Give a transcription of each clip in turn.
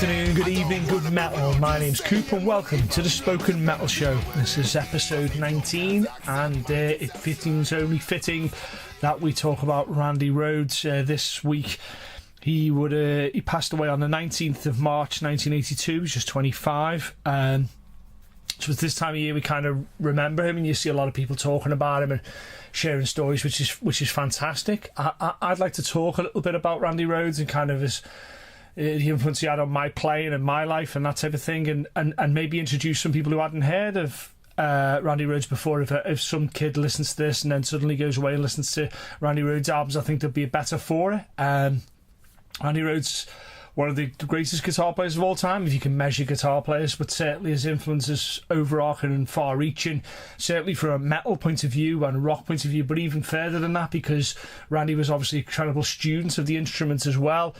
afternoon, good evening, good metal. My name's Coop and welcome to the Spoken Metal Show. This is episode 19 and it seems only fitting that we talk about Randy Rhoads this week. He passed away on the 19th of March 1982. He was just 25. So it's this time of year we kind of remember him, and you see a lot of people talking about him and sharing stories, which is fantastic. I'd like to talk a little bit about Randy Rhoads and kind of the influence he had on my playing and my life and that type of thing, and maybe introduce some people who hadn't heard of Randy Rhoads before. If some kid listens to this and then suddenly goes away and listens to Randy Rhoads albums, I think they'll be better for it. Randy Rhoads, one of the greatest guitar players of all time, if you can measure guitar players, but certainly his influence is overarching and far-reaching, certainly from a metal point of view and a rock point of view, but even further than that, because Randy was obviously an incredible student of the instruments as well.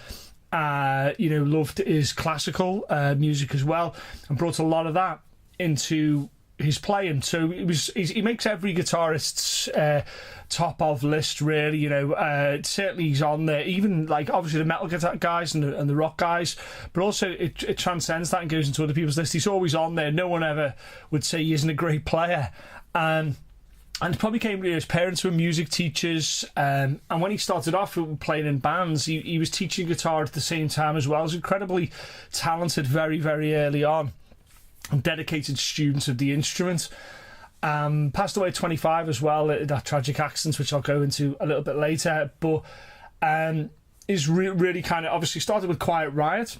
Loved his classical music as well, and brought a lot of that into his playing. So he makes every guitarist's top of list, really. Certainly he's on there, even like obviously the metal guitar guys and the rock guys, but also it transcends that and goes into other people's list. He's always on there. No one ever would say he isn't a great player. And it probably came to his parents were music teachers, and when he started off playing in bands, he was teaching guitar at the same time as well. He was incredibly talented very, very early on, and dedicated student of the instrument. Passed away at 25 as well, that tragic accident, which I'll go into a little bit later, but is really kind of obviously started with Quiet Riot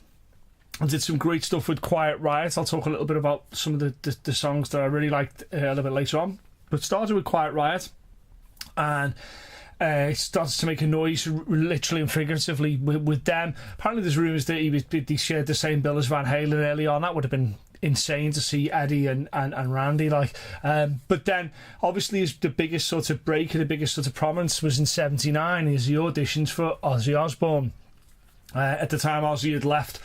and did some great stuff with Quiet Riot. I'll talk a little bit about some of the songs that I really liked a little bit later on. But started with Quiet Riot, and started to make a noise, literally and figuratively, with them. Apparently there's rumours that he shared the same bill as Van Halen early on. That would have been insane to see Eddie and Randy. But then, obviously, the biggest sort of break and the biggest sort of prominence was in '79 as he auditions for Ozzy Osbourne. At the time, Ozzy had left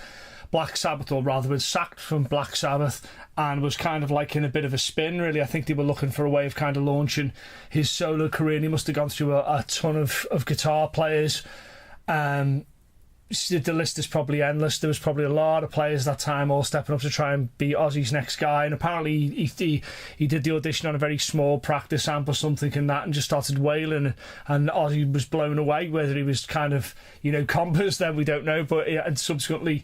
Black Sabbath, or rather been sacked from Black Sabbath, and was kind of like in a bit of a spin, really. I think they were looking for a way of kind of launching his solo career, and he must have gone through a ton of guitar players. The list is probably endless. There was probably a lot of players that time all stepping up to try and be Ozzy's next guy, and apparently he did the audition on a very small practice amp or something and that, and just started wailing, and Ozzy was blown away. Whether he was kind of compass, then we don't know, but and subsequently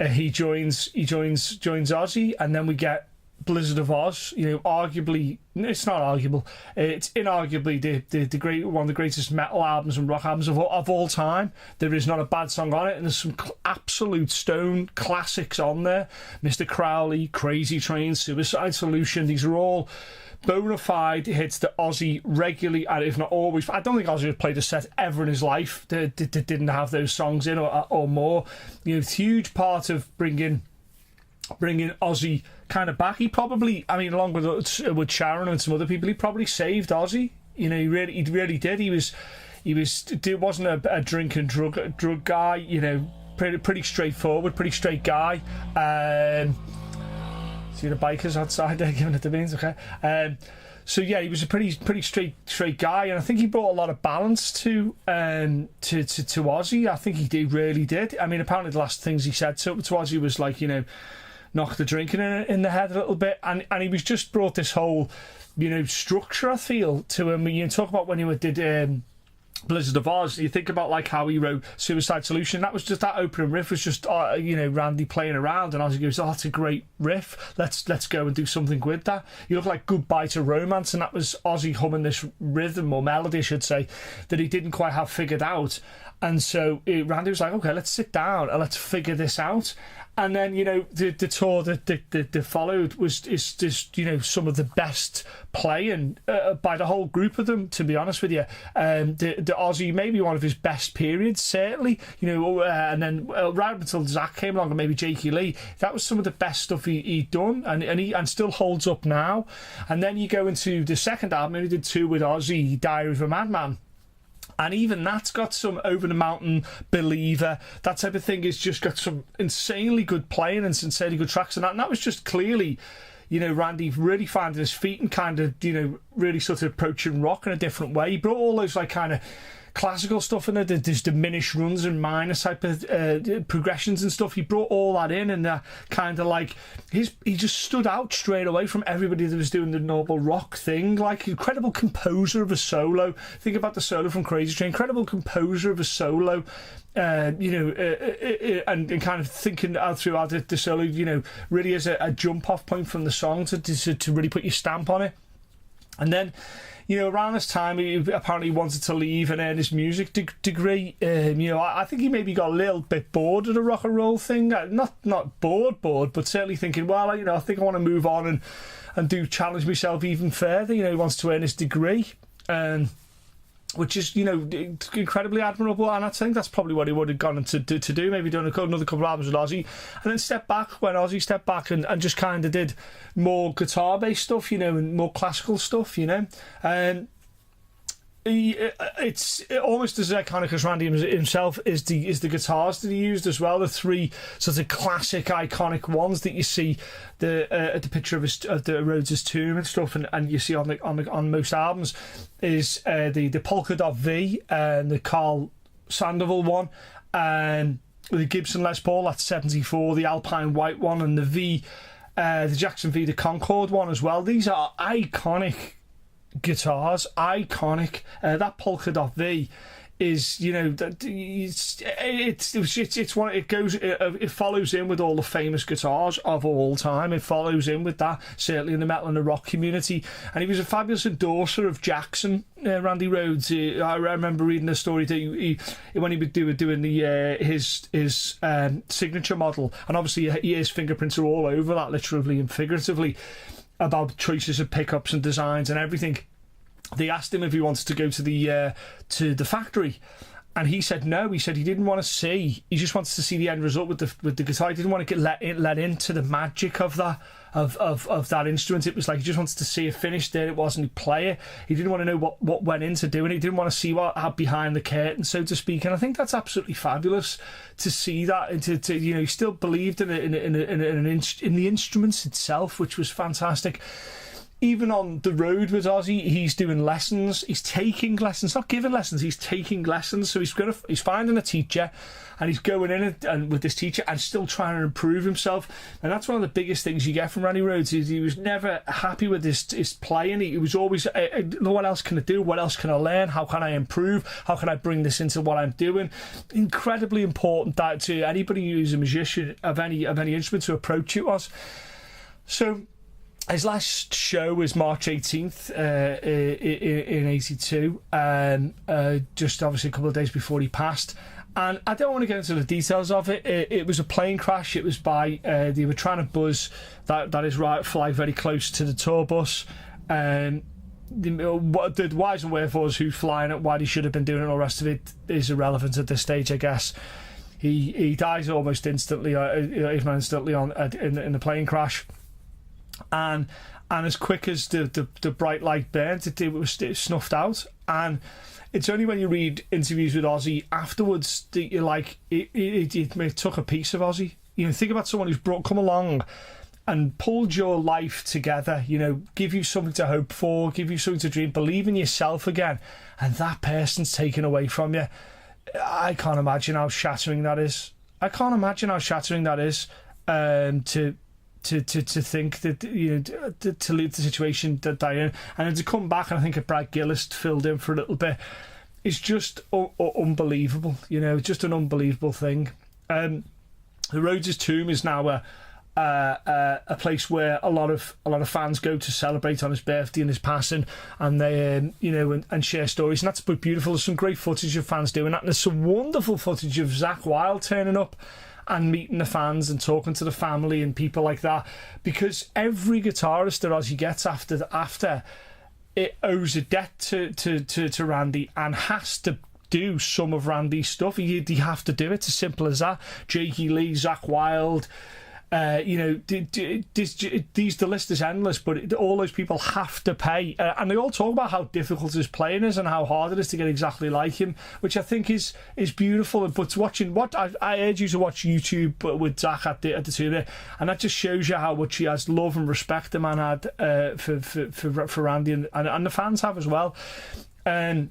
he joins Ozzy, and then we get Blizzard of Oz. Arguably, it's not arguable, it's inarguably the great one of the greatest metal albums and rock albums of all time. There is not a bad song on it, and there's some absolute stone classics on there. Mr. Crowley, Crazy Train, Suicide Solution. These are all bona fide hits that Ozzy regularly, and if not always, I don't think Ozzy has played a set ever in his life that didn't have those songs in or more. It's a huge part of bringing Ozzy kind of back. He probably, along with Sharon and some other people, he probably saved Ozzy. He really did. He wasn't a drink and drug guy. Pretty straightforward, pretty straight guy. See the bikers outside there giving it the beans, okay. So yeah, he was a pretty straight guy, and I think he brought a lot of balance to Ozzy. I think he really did. Apparently the last things he said to Ozzy was like, knock the drinking in the head a little bit, and he was just brought this whole structure, I feel, to him. You talk about when he did Blizzard of Oz, you think about like how he wrote Suicide Solution. That was just, that opening riff was just Randy playing around, and Ozzy goes, "Oh, that's a great riff. Let's go and do something with that." You look like Goodbye to Romance, and that was Ozzy humming this rhythm or melody, I should say, that he didn't quite have figured out. And so Randy was like, "Okay, let's sit down and let's figure this out." And then the tour that followed is just some of the best playing by the whole group of them, to be honest with you. The Ozzy, maybe one of his best periods, certainly. And then right until Zach came along, and maybe Jakey Lee, that was some of the best stuff he'd done, and still holds up now. And then you go into the second album, and he did two with Ozzy, Diary of a Madman. And even that's got some Over the Mountain, Believer, that type of thing. Has just got some insanely good playing and insanely good tracks, and that was just clearly, Randy really finding his feet and kind of, really sort of approaching rock in a different way. He brought all those like kind of classical stuff in it. There's diminished runs and minor type of progressions and stuff. He brought all that in, and kind of like he just stood out straight away from everybody that was doing the normal rock thing. Like, incredible composer of a solo. Think about the solo from Crazy Train. Incredible composer of a solo. And kind of thinking out throughout the solo, really as a jump off point from the song to really put your stamp on it. And then, around this time, he apparently wanted to leave and earn his music degree. I think he maybe got a little bit bored of the rock and roll thing. Not bored, but certainly thinking, well, I think I want to move on and challenge myself even further. He wants to earn his degree. Which is, incredibly admirable, and I think that's probably what he would have gone to do, maybe doing another couple of albums with Ozzy, and then when Ozzy stepped back and just kind of did more guitar-based stuff, and more classical stuff, and it's almost as iconic as Randy himself is the guitars that he used as well. The three sort of classic iconic ones that you see the picture of the Rhoads' tomb and stuff, and you see on most albums is the polka dot V and the Carl Sandoval one, and the Gibson Les Paul, that's 74, the Alpine White one, and the Jackson V, the Concorde one as well. These are iconic guitars, iconic. That polka dot V is, it's one. It follows in with all the famous guitars of all time. It follows in with that, certainly in the metal and the rock community. And he was a fabulous endorser of Jackson, Randy Rhoads. I remember reading a story that he when he was doing his signature model, and obviously his fingerprints are all over that, literally and figuratively, about choices of pickups and designs and everything. They asked him if he wanted to go to the factory, and he said no. He said he didn't want to see. He just wanted to see the end result with the guitar. He didn't want to get let into the magic of that of that instrument. It was like he just wanted to see it finished. There it was, and he'd play it. He didn't want to know what went into doing it. He didn't want to see what had behind the curtain, so to speak. And I think that's absolutely fabulous to see that. And to he still believed in the instruments itself, which was fantastic. Even on the road with Ozzy, he's doing lessons. He's taking lessons, not giving lessons. He's taking lessons. So he's finding a teacher, and he's going in and with this teacher and still trying to improve himself. And that's one of the biggest things you get from Randy Rhoads. Is he was never happy with his playing. He was always, what else can I do? What else can I learn? How can I improve? How can I bring this into what I'm doing? Incredibly important that to anybody who's a musician of any instrument to approach it was. So his last show was March 18th in 82, just obviously a couple of days before he passed. And I don't want to get into the details of it. It was a plane crash. It was by they were trying to buzz that is right, fly very close to the tour bus. The whys and wherefores, who's flying it, why he should have been doing it, and all the rest of it is irrelevant at this stage, I guess. He dies almost instantly, if not instantly, in the plane crash. And as quick as the bright light burnt, it was snuffed out. And it's only when you read interviews with Ozzy afterwards that you're like, it took a piece of Ozzy. Think about someone who's come along and pulled your life together, give you something to hope for, give you something to dream, believe in yourself again, and that person's taken away from you. I can't imagine how shattering that is. To think that to leave the situation that they're in, and then to come back, and I think Brad Gillis filled in for a little bit, is just unbelievable. Just an unbelievable thing. The Rhoads' tomb is now a place where a lot of fans go to celebrate on his birthday and his passing, and they and share stories, and that's beautiful. There's some great footage of fans doing that, and there's some wonderful footage of Zakk Wylde turning up and meeting the fans and talking to the family and people like that, because every guitarist that Ozzy gets after it owes a debt to Randy and has to do some of Randy's stuff. You have to do it. It's as simple as that. Jakey Lee, Zakk Wylde, the list is endless, but all those people have to pay, and they all talk about how difficult his playing is and how hard it is to get exactly like him, which I think is beautiful. But watching I urge you to watch YouTube with Zakk at the tomb, and that just shows you how much he has love and respect the man had for Randy, and the fans have as well. And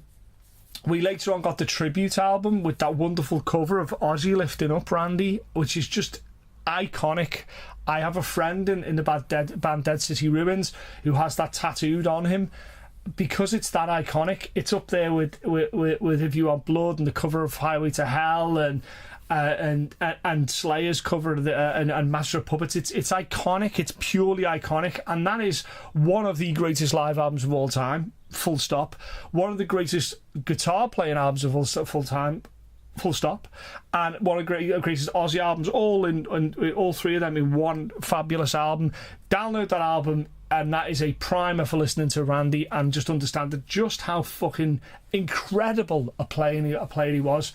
We later on got the tribute album with that wonderful cover of Ozzy lifting up Randy, which is just iconic. I have a friend in the band Dead City Ruins who has that tattooed on him because it's that iconic. It's up there with If You Want Blood and the cover of Highway to Hell and Slayer's cover and Master of Puppets. It's iconic. It's purely iconic, and that is one of the greatest live albums of all time. Full stop. One of the greatest guitar playing albums of all time. Full stop. And one of the greatest Ozzy albums, all three of them in one fabulous album. Download that album, and that is a primer for listening to Randy, and just understand just how fucking incredible a player he was.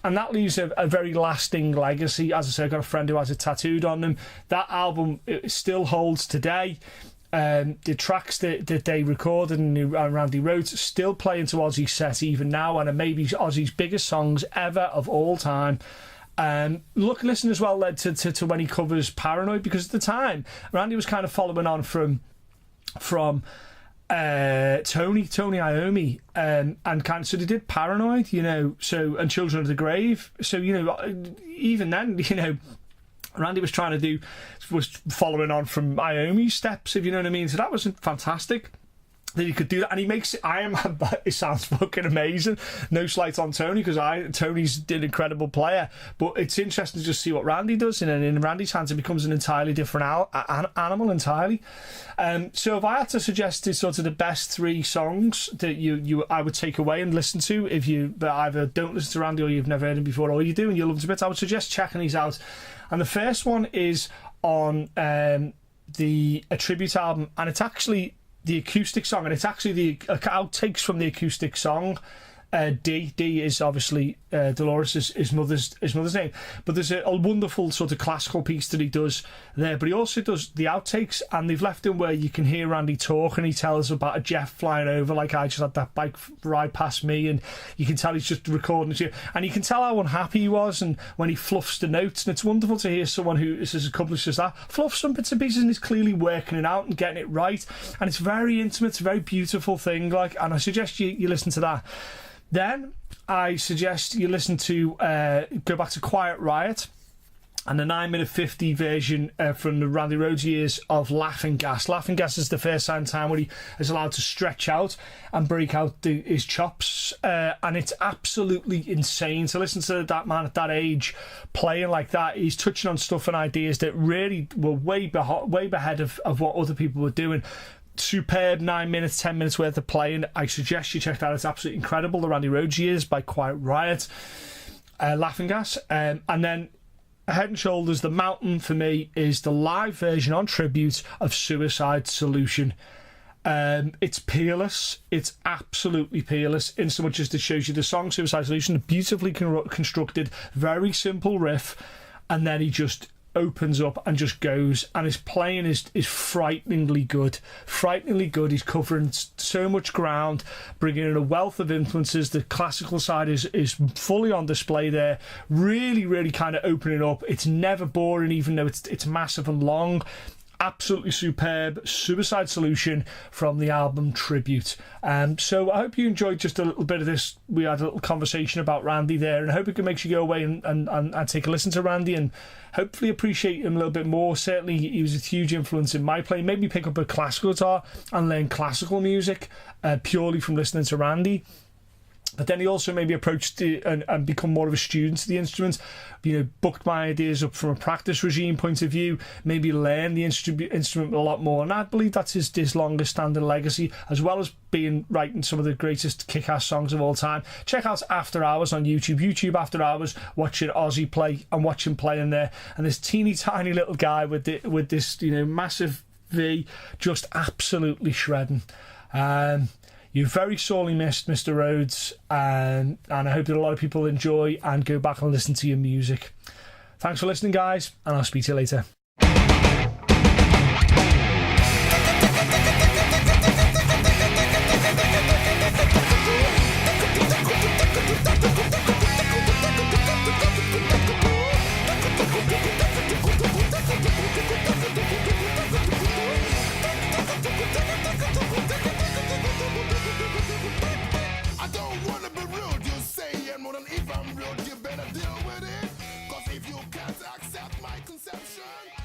And that leaves a very lasting legacy. As I said, I've got a friend who has it tattooed on them. That album, it still holds today. The tracks that they recorded and Randy Rhoads still play into Ozzy's set even now, and are maybe Ozzy's biggest songs ever of all time. Listen as well to when he covers Paranoid, because at the time Randy was kind of following on from Tony Iommi, and kind of, so they did Paranoid, and Children of the Grave. So even then, Randy was following on from Iommi's steps, if you know what I mean. So that was fantastic that he could do that, and he makes it. It sounds fucking amazing. No slight on Tony, because Tony's an incredible player, but it's interesting to just see what Randy does, and in Randy's hands it becomes an entirely different animal entirely. So if I had to suggest sort of the best three songs that I would take away and listen to, if you either don't listen to Randy or you've never heard him before, or you do and you love him a bit, I would suggest checking these out. And the first one is on the tribute album, and it's actually the acoustic song, and it's actually the outtakes from the acoustic song. D is obviously Dolores' his mother's name, but there's a wonderful sort of classical piece that he does there, but he also does the outtakes, and they've left him where you can hear Randy talk, and he tells about a jet flying over, like, I just had that bike ride past me, and you can tell he's just recording it, and you can tell how unhappy he was, and when he fluffs the notes, and it's wonderful to hear someone who is as accomplished as that fluff some bits and pieces and is clearly working it out and getting it right, and it's very intimate. It's a very beautiful thing, and I suggest you listen to that. Then I suggest you listen to go back to Quiet Riot and the 9-minute 50 version from the Randy Rhoads years of Laughing Gas. Laughing Gas is the first time where he is allowed to stretch out and break out his chops, and it's absolutely insane to listen to that man at that age playing like that. He's touching on stuff and ideas that really were way ahead of what other people were doing. Superb 9 minutes, 10 minutes worth of playing. I suggest you check that out. It's absolutely incredible. The Randy Rhoads years by Quiet Riot, Laughing Gas, and then Head and Shoulders, The Mountain for me is the live version on tribute of Suicide Solution. It's peerless. It's absolutely peerless in so much as it shows you the song Suicide Solution, beautifully constructed, very simple riff, and then he just opens up and just goes, and his playing is frighteningly good. He's covering so much ground, bringing in a wealth of influences. The classical side is fully on display there, really kind of opening up. It's never boring, even though it's massive and long. Absolutely superb. Suicide Solution from the album Tribute. So I hope you enjoyed just a little bit of this. We had a little conversation about Randy there, and I hope it makes you go away and take a listen to Randy and hopefully appreciate him a little bit more. Certainly he was a huge influence in my playing. Made me pick up a classical guitar and learn classical music purely from listening to Randy. But then he also maybe approached and become more of a student to the instrument, booked my ideas up from a practice regime point of view, maybe learn the instrument a lot more. And I believe that's his longest standing legacy, as well as writing some of the greatest kick-ass songs of all time. Check out After Hours on YouTube After Hours, watching Ozzy play and watch him play in there. And this teeny tiny little guy with this massive V, just absolutely shredding. You're very sorely missed, Mr. Rhoads, and I hope that a lot of people enjoy and go back and listen to your music. Thanks for listening, guys, and I'll speak to you later. I don't wanna be rude. deception.